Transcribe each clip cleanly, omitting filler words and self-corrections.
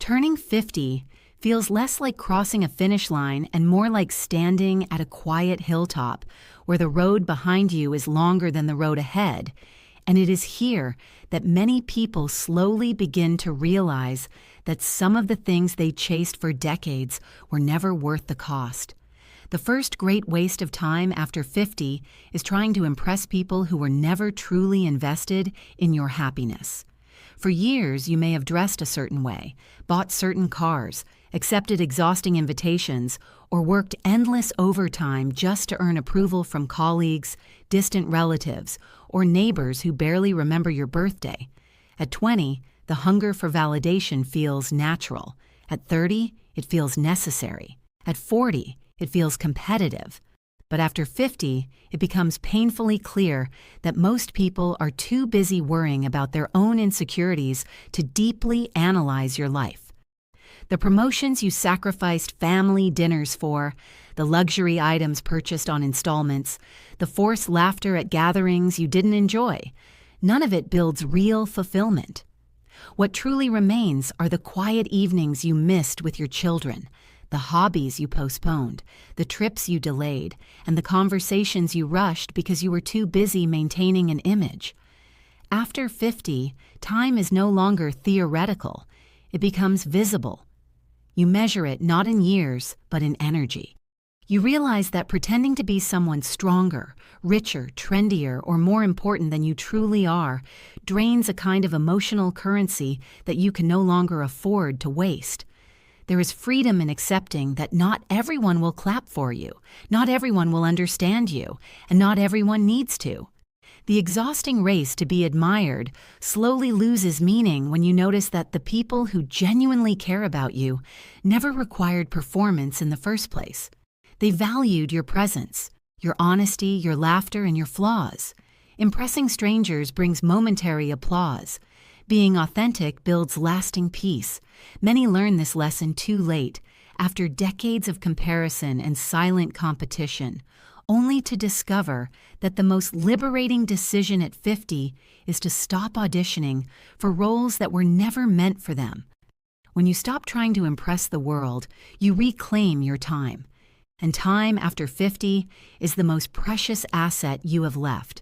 Turning 50 feels less like crossing a finish line and more like standing at a quiet hilltop where the road behind you is longer than the road ahead, and it is here that many people slowly begin to realize that some of the things they chased for decades were never worth the cost. The first great waste of time after 50 is trying to impress people who were never truly invested in your happiness. For years, you may have dressed a certain way, bought certain cars, accepted exhausting invitations, or worked endless overtime just to earn approval from colleagues, distant relatives, or neighbors who barely remember your birthday. At 20, the hunger for validation feels natural. At 30, it feels necessary. At 40, it feels competitive. But after 50, it becomes painfully clear that most people are too busy worrying about their own insecurities to deeply analyze your life. The promotions you sacrificed family dinners for, the luxury items purchased on installments, the forced laughter at gatherings you didn't enjoy, none of it builds real fulfillment. What truly remains are the quiet evenings you missed with your children, the hobbies you postponed, the trips you delayed, and the conversations you rushed because you were too busy maintaining an image. After 50, time is no longer theoretical. It becomes visible. You measure it not in years, but in energy. You realize that pretending to be someone stronger, richer, trendier, or more important than you truly are drains a kind of emotional currency that you can no longer afford to waste. There is freedom in accepting that not everyone will clap for you, not everyone will understand you, and not everyone needs to. The exhausting race to be admired slowly loses meaning when you notice that the people who genuinely care about you never required performance in the first place. They valued your presence, your honesty, your laughter, and your flaws. Impressing strangers brings momentary applause. Being authentic builds lasting peace. Many learn this lesson too late, after decades of comparison and silent competition, only to discover that the most liberating decision at 50 is to stop auditioning for roles that were never meant for them. When you stop trying to impress the world, you reclaim your time. And time after 50 is the most precious asset you have left.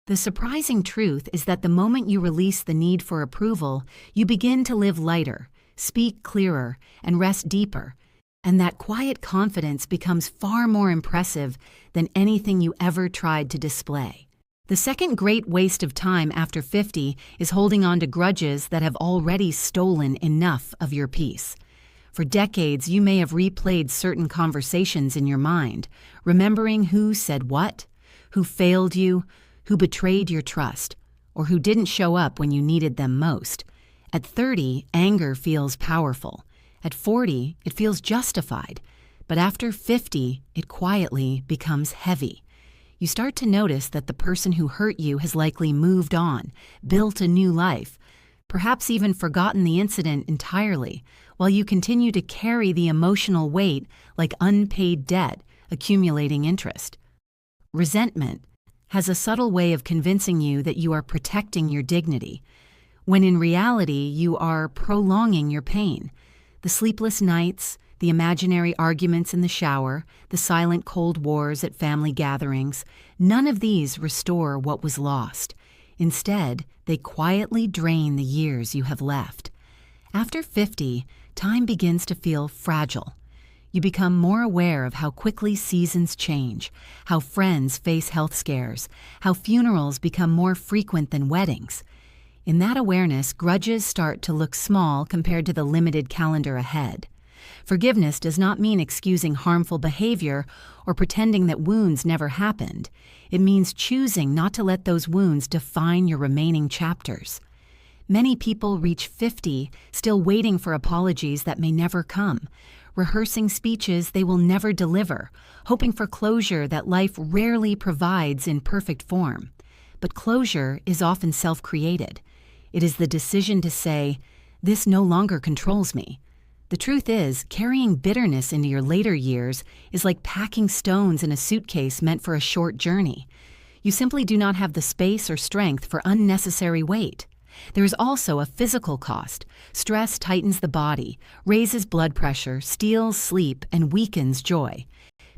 The surprising truth is that the moment you release the need for approval, you begin to live lighter, speak clearer, and rest deeper, and that quiet confidence becomes far more impressive than anything you ever tried to display. The second great waste of time after 50 is holding on to grudges that have already stolen enough of your peace. For decades, you may have replayed certain conversations in your mind, remembering who said what, who failed you, who betrayed your trust, or who didn't show up when you needed them most. At 30, anger feels powerful. At 40, it feels justified. But after 50, it quietly becomes heavy. You start to notice that the person who hurt you has likely moved on, built a new life, perhaps even forgotten the incident entirely, while you continue to carry the emotional weight like unpaid debt, accumulating interest. Resentment has a subtle way of convincing you that you are protecting your dignity, when in reality you are prolonging your pain. The sleepless nights, the imaginary arguments in the shower, the silent cold wars at family gatherings, none of these restore what was lost. Instead, they quietly drain the years you have left. After 50, time begins to feel fragile. You become more aware of how quickly seasons change, how friends face health scares, how funerals become more frequent than weddings. In that awareness, grudges start to look small compared to the limited calendar ahead. Forgiveness does not mean excusing harmful behavior or pretending that wounds never happened. It means choosing not to let those wounds define your remaining chapters. Many people reach 50 still waiting for apologies that may never come, rehearsing speeches they will never deliver, hoping for closure that life rarely provides in perfect form. But closure is often self-created. It is the decision to say, "This no longer controls me." The truth is, carrying bitterness into your later years is like packing stones in a suitcase meant for a short journey. You simply do not have the space or strength for unnecessary weight. There is also a physical cost. Stress tightens the body, raises blood pressure, steals sleep, and weakens joy.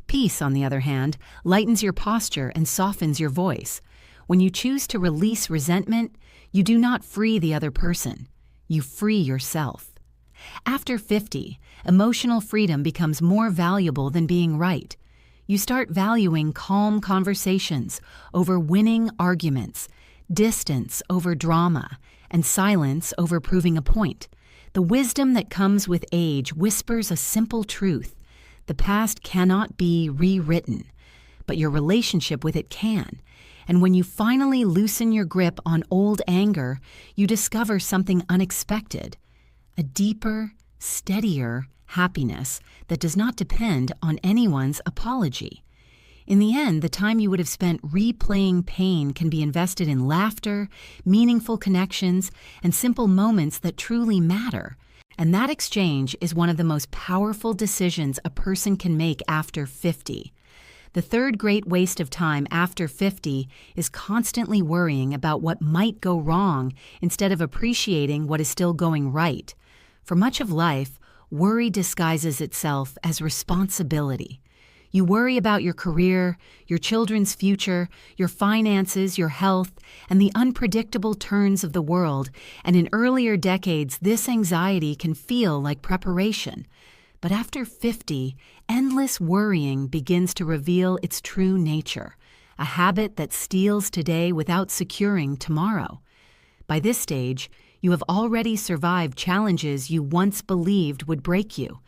Peace, on the other hand, lightens your posture and softens your voice. When you choose to release resentment, you do not free the other person. You free yourself. After 50, emotional freedom becomes more valuable than being right. You start valuing calm conversations over winning arguments, distance over drama, and silence over proving a point. The wisdom that comes with age whispers a simple truth. The past cannot be rewritten, but your relationship with it can. And when you finally loosen your grip on old anger, you discover something unexpected, a deeper, steadier happiness that does not depend on anyone's apology. In the end, the time you would have spent replaying pain can be invested in laughter, meaningful connections, and simple moments that truly matter. And that exchange is one of the most powerful decisions a person can make after 50. The third great waste of time after 50 is constantly worrying about what might go wrong instead of appreciating what is still going right. For much of life, worry disguises itself as responsibility. You worry about your career, your children's future, your finances, your health, and the unpredictable turns of the world, and in earlier decades, this anxiety can feel like preparation. But after 50, endless worrying begins to reveal its true nature, a habit that steals today without securing tomorrow. By this stage, you have already survived challenges you once believed would break you.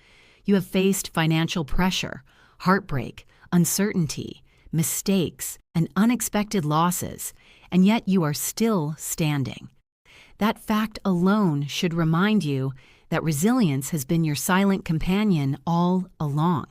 You have faced financial pressure, heartbreak, uncertainty, mistakes, and unexpected losses, and yet you are still standing. That fact alone should remind you that resilience has been your silent companion all along.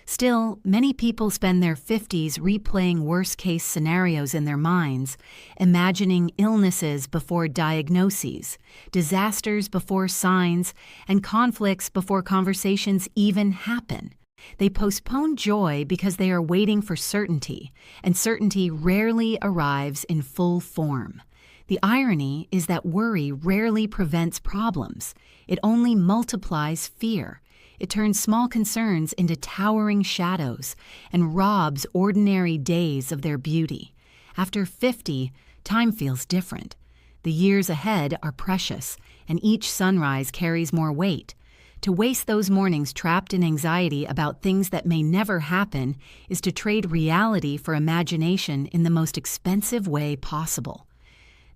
Still, many people spend their 50s replaying worst-case scenarios in their minds, imagining illnesses before diagnoses, disasters before signs, and conflicts before conversations even happen. They postpone joy because they are waiting for certainty, and certainty rarely arrives in full form. The irony is that worry rarely prevents problems. It only multiplies fear. It turns small concerns into towering shadows and robs ordinary days of their beauty. After 50, time feels different. The years ahead are precious, and each sunrise carries more weight. To waste those mornings trapped in anxiety about things that may never happen is to trade reality for imagination in the most expensive way possible.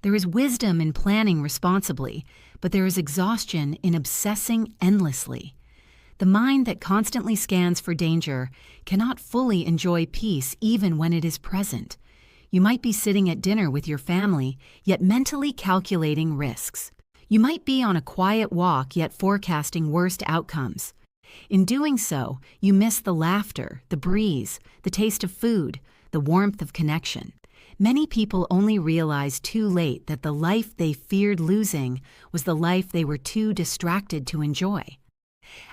There is wisdom in planning responsibly, but there is exhaustion in obsessing endlessly. The mind that constantly scans for danger cannot fully enjoy peace even when it is present. You might be sitting at dinner with your family, yet mentally calculating risks. You might be on a quiet walk, yet forecasting worst outcomes. In doing so, you miss the laughter, the breeze, the taste of food, the warmth of connection. Many people only realize too late that the life they feared losing was the life they were too distracted to enjoy.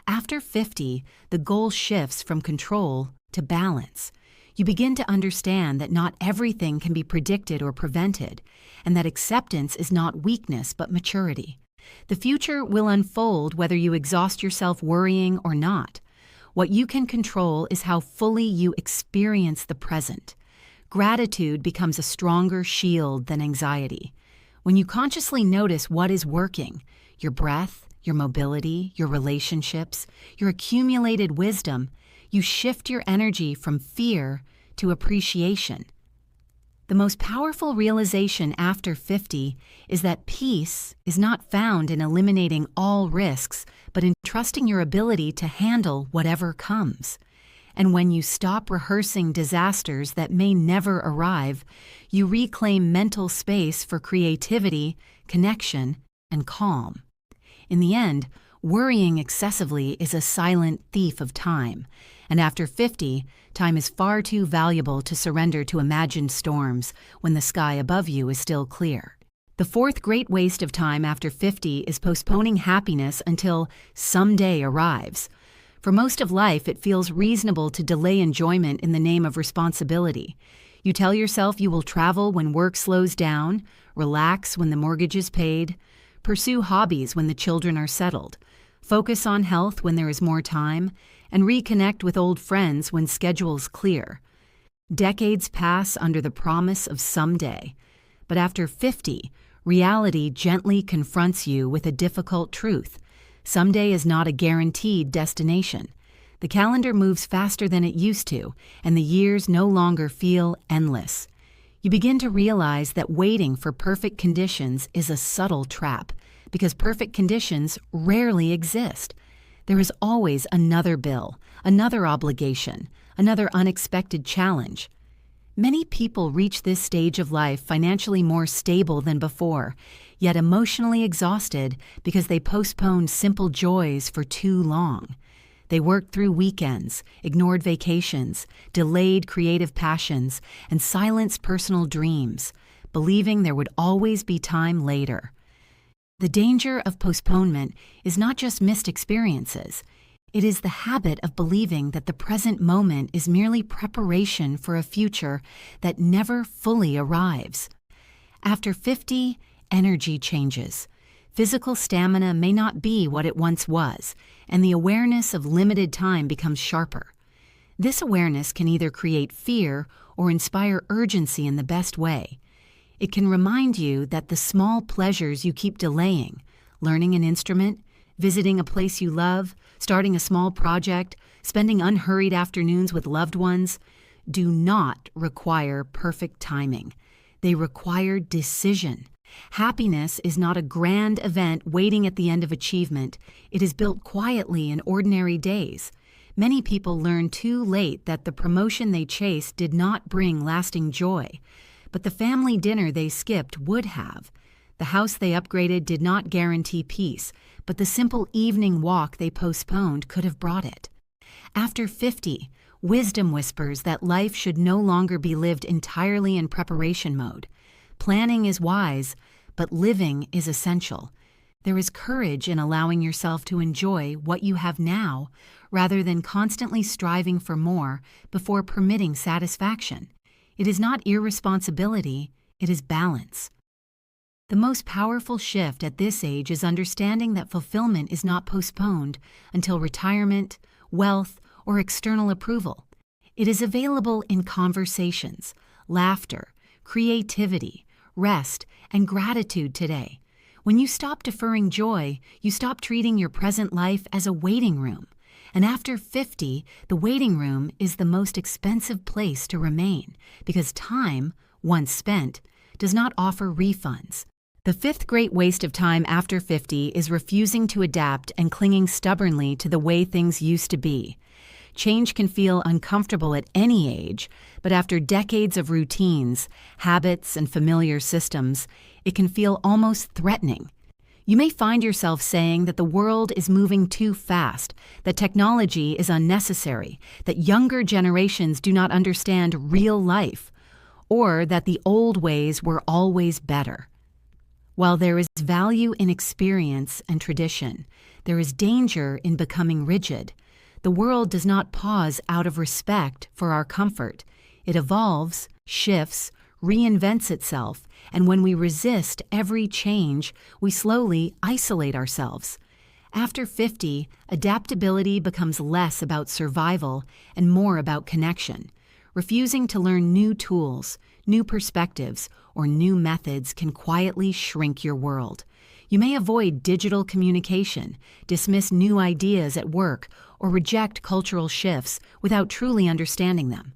After 50, the goal shifts from control to balance. You begin to understand that not everything can be predicted or prevented, and that acceptance is not weakness but maturity. The future will unfold whether you exhaust yourself worrying or not. What you can control is how fully you experience the present. Gratitude becomes a stronger shield than anxiety. When you consciously notice what is working, your breath, your mobility, your relationships, your accumulated wisdom, you shift your energy from fear to appreciation. The most powerful realization after 50 is that peace is not found in eliminating all risks, but in trusting your ability to handle whatever comes. And when you stop rehearsing disasters that may never arrive, you reclaim mental space for creativity, connection, and calm. In the end, worrying excessively is a silent thief of time, and after 50, time is far too valuable to surrender to imagined storms when the sky above you is still clear. The fourth great waste of time after 50 is postponing happiness until someday arrives. For most of life, it feels reasonable to delay enjoyment in the name of responsibility. You tell yourself you will travel when work slows down, relax when the mortgage is paid, pursue hobbies when the children are settled, focus on health when there is more time, and reconnect with old friends when schedules clear. Decades pass under the promise of someday, but after 50, reality gently confronts you with a difficult truth. Someday is not a guaranteed destination. The calendar moves faster than it used to, and the years no longer feel endless. You begin to realize that waiting for perfect conditions is a subtle trap, because perfect conditions rarely exist. There is always another bill, another obligation, another unexpected challenge. Many people reach this stage of life financially more stable than before, yet emotionally exhausted because they postponed simple joys for too long. They worked through weekends, ignored vacations, delayed creative passions, and silenced personal dreams, believing there would always be time later. The danger of postponement is not just missed experiences. It is the habit of believing that the present moment is merely preparation for a future that never fully arrives. After 50, energy changes. Physical stamina may not be what it once was, and the awareness of limited time becomes sharper. This awareness can either create fear or inspire urgency in the best way. It can remind you that the small pleasures you keep delaying, learning an instrument, visiting a place you love, starting a small project, spending unhurried afternoons with loved ones, do not require perfect timing. They require decision. Happiness is not a grand event waiting at the end of achievement. It is built quietly in ordinary days. Many people learn too late that the promotion they chased did not bring lasting joy, but the family dinner they skipped would have. The house they upgraded did not guarantee peace, but the simple evening walk they postponed could have brought it. After 50, wisdom whispers that life should no longer be lived entirely in preparation mode. Planning is wise, but living is essential. There is courage in allowing yourself to enjoy what you have now, rather than constantly striving for more before permitting satisfaction. It is not irresponsibility, it is balance. The most powerful shift at this age is understanding that fulfillment is not postponed until retirement, wealth, or external approval. It is available in conversations, laughter, creativity, rest, and gratitude today. When you stop deferring joy, you stop treating your present life as a waiting room. And after 50, the waiting room is the most expensive place to remain, because time, once spent, does not offer refunds. The fifth great waste of time after 50 is refusing to adapt and clinging stubbornly to the way things used to be. Change can feel uncomfortable at any age, but after decades of routines, habits, and familiar systems, it can feel almost threatening. You may find yourself saying that the world is moving too fast, that technology is unnecessary, that younger generations do not understand real life, or that the old ways were always better. While there is value in experience and tradition, there is danger in becoming rigid. The world does not pause out of respect for our comfort. It evolves, shifts, reinvents itself, and when we resist every change, we slowly isolate ourselves. After 50, adaptability becomes less about survival and more about connection. Refusing to learn new tools, new perspectives, or new methods can quietly shrink your world. You may avoid digital communication, dismiss new ideas at work, or reject cultural shifts without truly understanding them.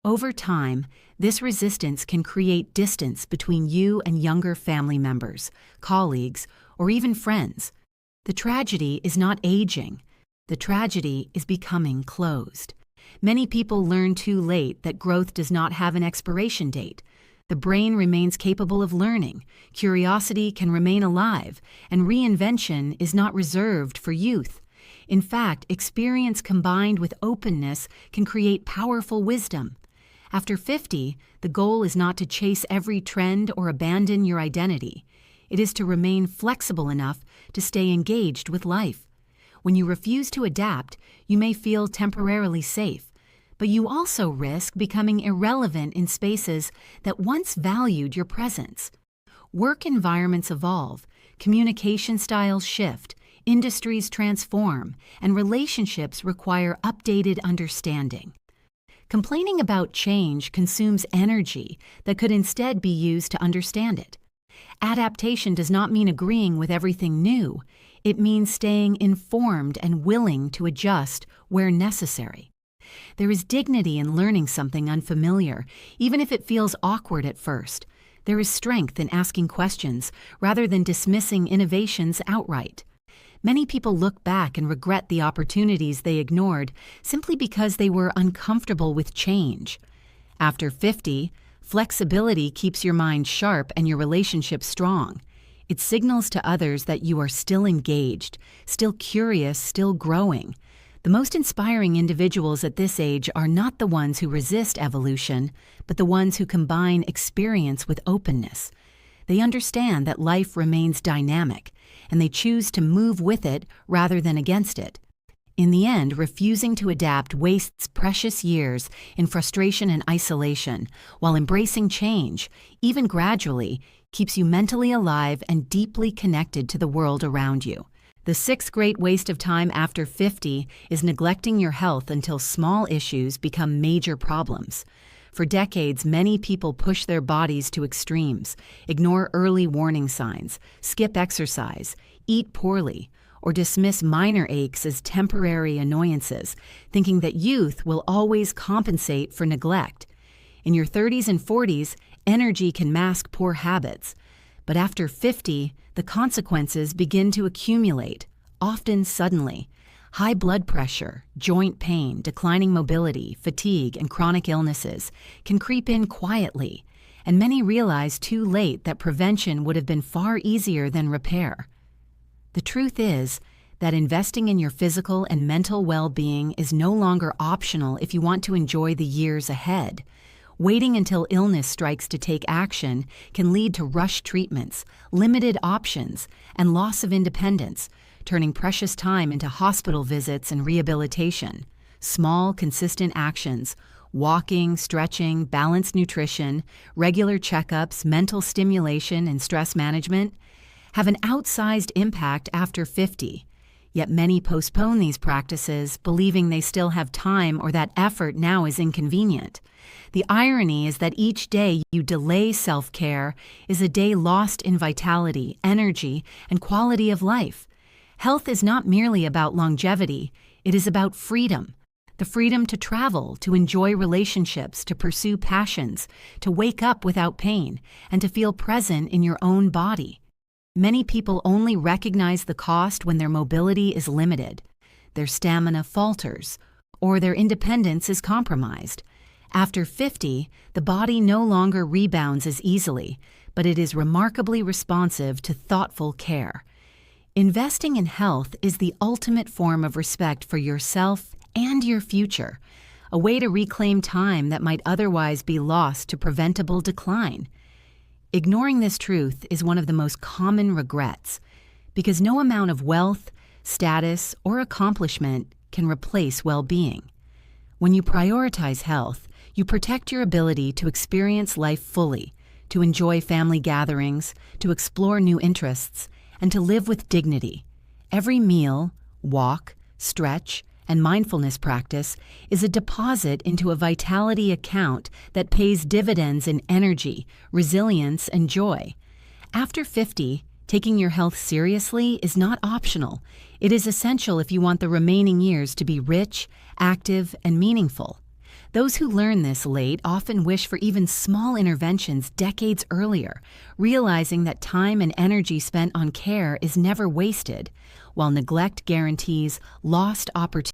Over time, this resistance can create distance between you and younger family members, colleagues, or even friends. The tragedy is not aging. The tragedy is becoming closed. Many people learn too late that growth does not have an expiration date. The brain remains capable of learning, curiosity can remain alive, and reinvention is not reserved for youth. In fact, experience combined with openness can create powerful wisdom. After 50, the goal is not to chase every trend or abandon your identity. It is to remain flexible enough to stay engaged with life. When you refuse to adapt, you may feel temporarily safe, but you also risk becoming irrelevant in spaces that once valued your presence. Work environments evolve, communication styles shift, industries transform, and relationships require updated understanding. Complaining about change consumes energy that could instead be used to understand it. Adaptation does not mean agreeing with everything new. It means staying informed and willing to adjust where necessary. There is dignity in learning something unfamiliar, even if it feels awkward at first. There is strength in asking questions rather than dismissing innovations outright. Many people look back and regret the opportunities they ignored simply because they were uncomfortable with change. After 50, flexibility keeps your mind sharp and your relationship strong. It signals to others that you are still engaged, still curious, still growing. The most inspiring individuals at this age are not the ones who resist evolution, but the ones who combine experience with openness. They understand that life remains dynamic, and they choose to move with it rather than against it. In the end, refusing to adapt wastes precious years in frustration and isolation, while embracing change, even gradually, keeps you mentally alive and deeply connected to the world around you. The sixth great waste of time after 50 is neglecting your health until small issues become major problems. For decades, many people push their bodies to extremes, ignore early warning signs, skip exercise, eat poorly, or dismiss minor aches as temporary annoyances, thinking that youth will always compensate for neglect. In your 30s and 40s, energy can mask poor habits. But after 50, the consequences begin to accumulate, often suddenly. High blood pressure, joint pain, declining mobility, fatigue, and chronic illnesses can creep in quietly, and many realize too late that prevention would have been far easier than repair. The truth is that investing in your physical and mental well-being is no longer optional if you want to enjoy the years ahead. Waiting until illness strikes to take action can lead to rushed treatments, limited options, and loss of independence, turning precious time into hospital visits and rehabilitation. Small, consistent actions, walking, stretching, balanced nutrition, regular checkups, mental stimulation, and stress management, have an outsized impact after 50. Yet many postpone these practices, believing they still have time or that effort now is inconvenient. The irony is that each day you delay self-care is a day lost in vitality, energy, and quality of life. Health is not merely about longevity, it is about freedom. The freedom to travel, to enjoy relationships, to pursue passions, to wake up without pain, and to feel present in your own body. Many people only recognize the cost when their mobility is limited, their stamina falters, or their independence is compromised. After 50, the body no longer rebounds as easily, but it is remarkably responsive to thoughtful care. Investing in health is the ultimate form of respect for yourself and your future, a way to reclaim time that might otherwise be lost to preventable decline. Ignoring this truth is one of the most common regrets, because no amount of wealth, status, or accomplishment can replace well-being. When you prioritize health, you protect your ability to experience life fully, to enjoy family gatherings, to explore new interests, and to live with dignity. Every meal, walk, stretch, and mindfulness practice is a deposit into a vitality account that pays dividends in energy, resilience, and joy. After 50, taking your health seriously is not optional. It is essential if you want the remaining years to be rich, active, and meaningful. Those who learn this late often wish for even small interventions decades earlier, realizing that time and energy spent on care is never wasted, while neglect guarantees lost opportunities.